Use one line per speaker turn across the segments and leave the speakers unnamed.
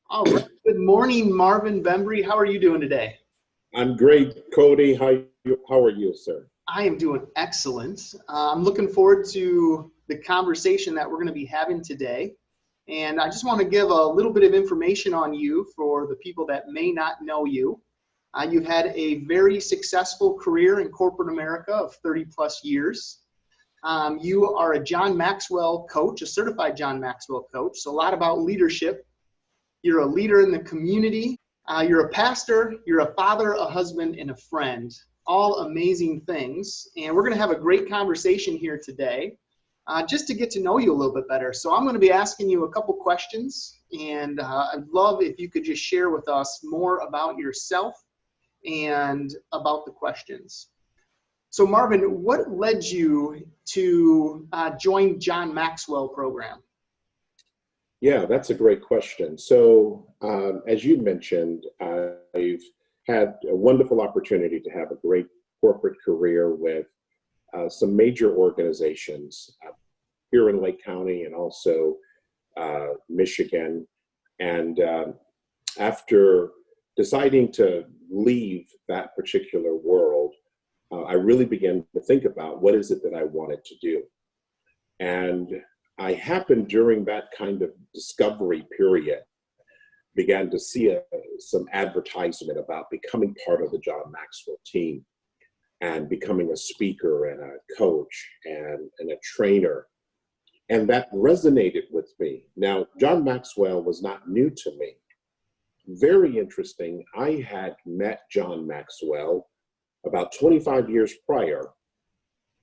All right. Good morning, Marvin Bembry. How are you doing today?
I'm great, Cody. How are you, sir?
I am doing excellent. I'm looking forward to the conversation that we're going to be having today. And I just want to give a little bit of information on you for the people that may not know you. You've had a very successful career in corporate America of 30 plus years. You are a John Maxwell coach, a certified John Maxwell coach. So a lot about leadership. You're a leader in the community. You're a pastor. You're a father, a husband, and a friend. All amazing things. And we're going to have a great conversation here today just to get to know you a little bit better. So I'm going to be asking you a couple questions. And I'd love if you could just share with us more about yourself and about the questions. So Marvin, what led you to join John Maxwell Program?
Yeah, that's a great question. So, as you mentioned, I've had a wonderful opportunity to have a great corporate career with some major organizations here in Lake County and also Michigan. And after deciding to leave that particular world, I really began to think about what is it that I wanted to do. And I happened during that kind of discovery period, began to see some advertisement about becoming part of the John Maxwell team and becoming a speaker and a coach and a trainer. And that resonated with me. Now, John Maxwell was not new to me. Very interesting. I had met John Maxwell about 25 years prior.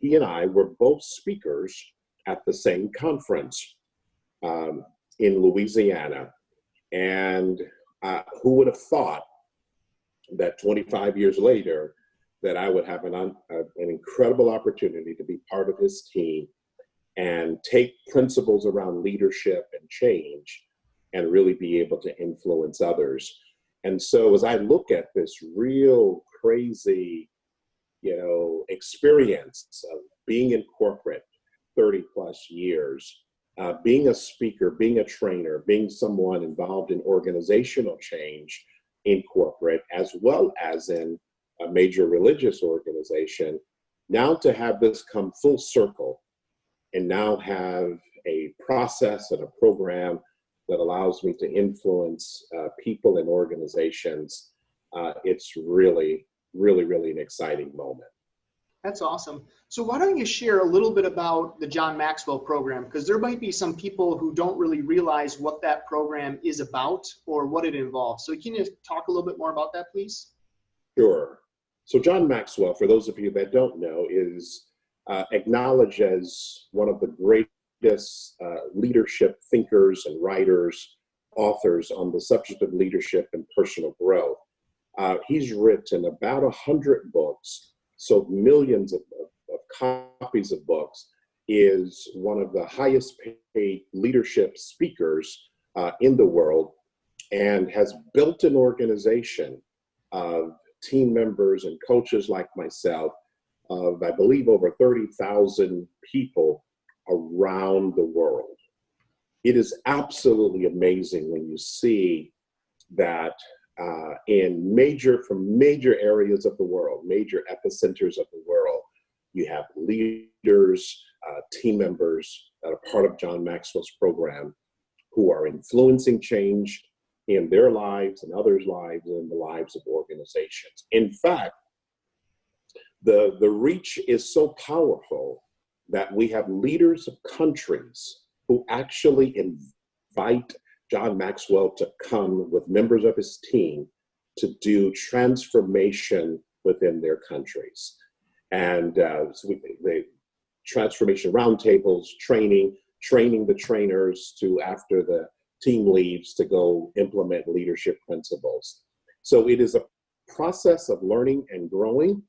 He and I were both speakers at the same conference in Louisiana. And who would have thought that 25 years later that I would have an incredible opportunity to be part of his team and take principles around leadership and change and really be able to influence others. And so as I look at this real crazy, experience of being in corporate 30 plus years, being a speaker, being a trainer, being someone involved in organizational change in corporate, as well as in a major religious organization, now to have this come full circle and now have a process and a program that allows me to influence people and organizations, it's really, really, really an exciting moment.
That's awesome. So why don't you share a little bit about the John Maxwell Program? Because there might be some people who don't really realize what that program is about or what it involves. So can you talk a little bit more about that, please?
Sure. So John Maxwell, for those of you that don't know, is acknowledged as one of the greatest leadership thinkers and writers, authors on the subject of leadership and personal growth. He's written about 100 books, sold millions of copies of books, is one of the highest paid leadership speakers in the world, and has built an organization of team members and coaches like myself of, I believe, over 30,000 people around the world. It is absolutely amazing when you see that from major areas of the world, major epicenters of the world, you have leaders, team members that are part of John Maxwell's program who are influencing change in their lives and others' lives and in the lives of organizations. In fact, the reach is so powerful that we have leaders of countries who actually invite John Maxwell to come with members of his team to do transformation within their countries. And the transformation roundtables, training the trainers to, after the team leaves, to go implement leadership principles. So it is a process of learning and growing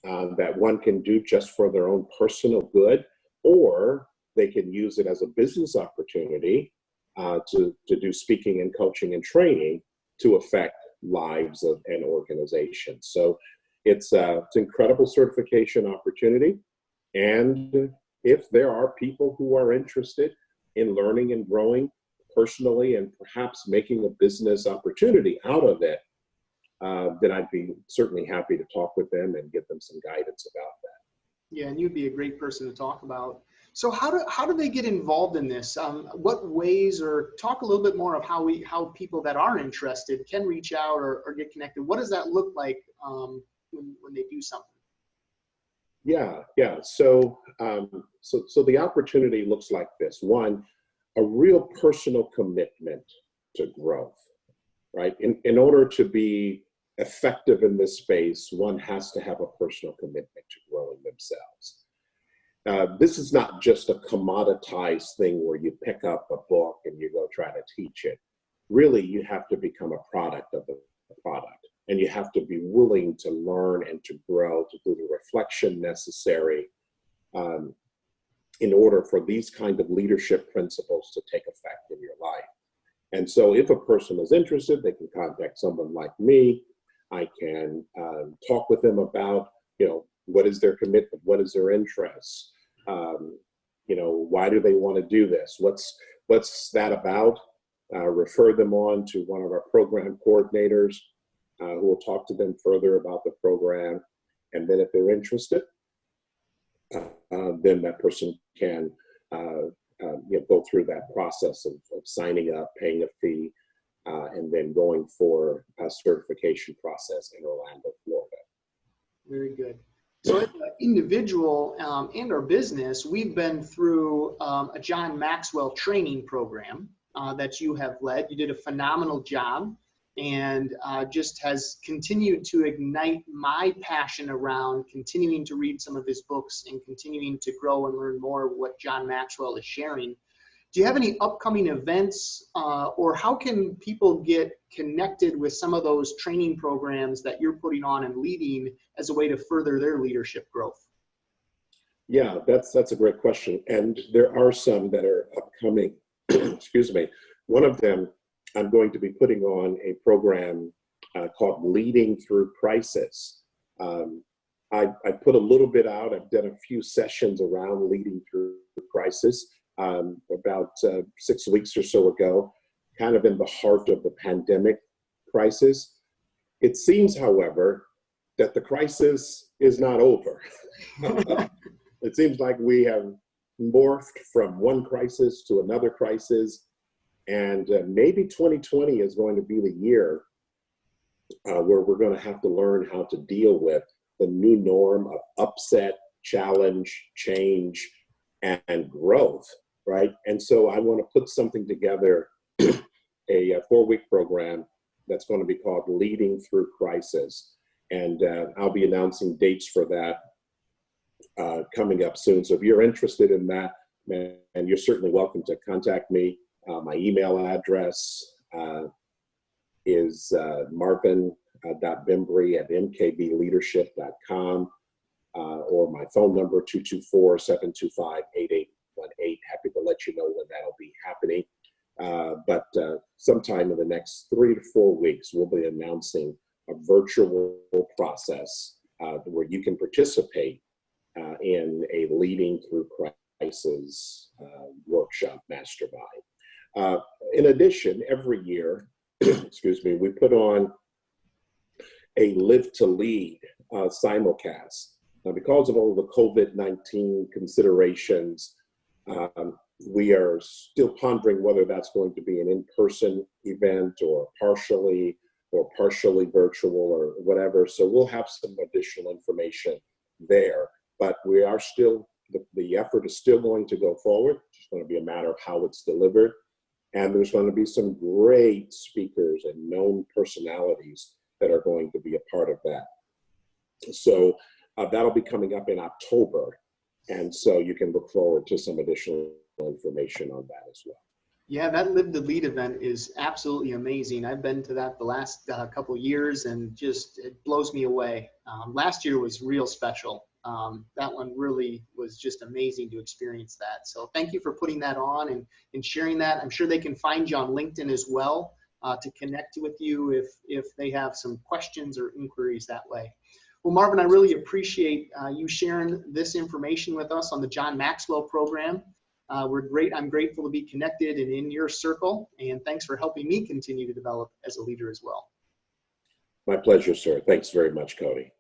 that one can do just for their own personal good, or they can use it as a business opportunity to do speaking and coaching and training to affect lives of an organization. So it's an incredible certification opportunity. And if there are people who are interested in learning and growing, personally and perhaps making a business opportunity out of it, then I'd be certainly happy to talk with them and give them some guidance about that.
Yeah, and you'd be a great person to talk about. So how do they get involved in this? What ways, or talk a little bit more of how people that are interested can reach out or get connected. What does that look like when they do something?
Yeah. So the opportunity looks like this. One, a real personal commitment to growth, right? In order to be effective in this space, one has to have a personal commitment to growing themselves. This is not just a commoditized thing where you pick up a book and you go try to teach it. Really, you have to become a product of the product, and you have to be willing to learn and to grow, to do the reflection necessary in order for these kind of leadership principles to take effect in your life. And so if a person is interested, they can contact someone like me. I can talk with them about, what is their commitment? What is their interest? Why do they want to do this? What's that about? Refer them on to one of our program coordinators who will talk to them further about the program. And then if they're interested, then that person can go through that process of signing up, paying a fee, and then going for a certification process in Orlando, Florida.
Very good. So as an individual and our business, we've been through a John Maxwell training program that you have led. You did a phenomenal job, and just has continued to ignite my passion around continuing to read some of his books and continuing to grow and learn more of what John Maxwell is sharing. Do you have any upcoming events, or how can people get connected with some of those training programs that you're putting on and leading as a way to further their leadership growth?
Yeah, that's a great question. And there are some that are upcoming. Excuse me. One of them, I'm going to be putting on a program called Leading Through Crisis. I put a little bit out. I've done a few sessions around leading through crisis about 6 weeks or so ago, kind of in the heart of the pandemic crisis. It seems, however, that the crisis is not over. It seems like we have morphed from one crisis to another crisis, and maybe 2020 is going to be the year where we're going to have to learn how to deal with the new norm of upset, challenge, change, and growth, right? And so I want to put something together, a 4-week program that's going to be called Leading Through Crisis. And I'll be announcing dates for that coming up soon. So if you're interested in that, and you're certainly welcome to contact me. My email address is marvin.bembry@mkbleadership.com, or my phone number, 224-725-8818. Happy to let you know when that'll be happening. But sometime in the next 3 to 4 weeks, we'll be announcing a virtual process where you can participate in a Leading Through Crisis workshop mastermind. In addition, every year, excuse me, we put on a Live to Lead simulcast. Now, because of all the COVID-19 considerations, we are still pondering whether that's going to be an in-person event or partially virtual or whatever. So we'll have some additional information there. But we are still, the effort is still going to go forward. It's just going to be a matter of how it's delivered. And there's going to be some great speakers and known personalities that are going to be a part of that. So that'll be coming up in October. And so you can look forward to some additional information on that as well.
Yeah, that Live to Lead event is absolutely amazing. I've been to that the last couple of years, and just it blows me away. Last year was real special. That one really was just amazing to experience that. So thank you for putting that on and sharing that. I'm sure they can find you on LinkedIn as well to connect with you if they have some questions or inquiries that way. Well, Marvin, I really appreciate you sharing this information with us on the John Maxwell Program. I'm grateful to be connected and in your circle, and thanks for helping me continue to develop as a leader as well.
My pleasure, sir. Thanks very much, Cody.